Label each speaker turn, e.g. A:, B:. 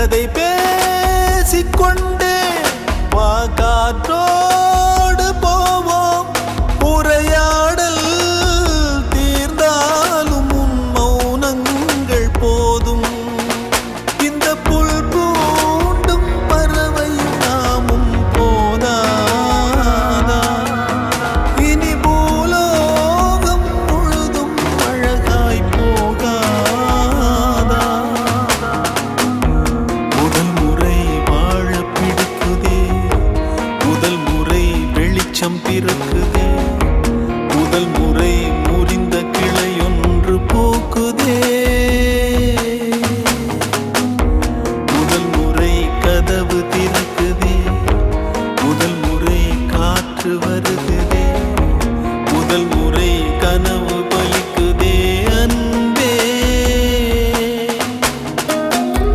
A: கதை பேசிக்கொண்டே காற்றோடு போவோம். உரையாடல் தீர்ந்தாலும் உன் மௌனங்கள் போதும். இந்த புல் பூண்டும் பறவையும் நாமும் போதாதா? இனி பூலோகம் முழுதும் அழகாய் போகாதா? முதல் முறை வாழ பிடிக்குதே, முதல் முறை வெளிச்சம் பிறக்க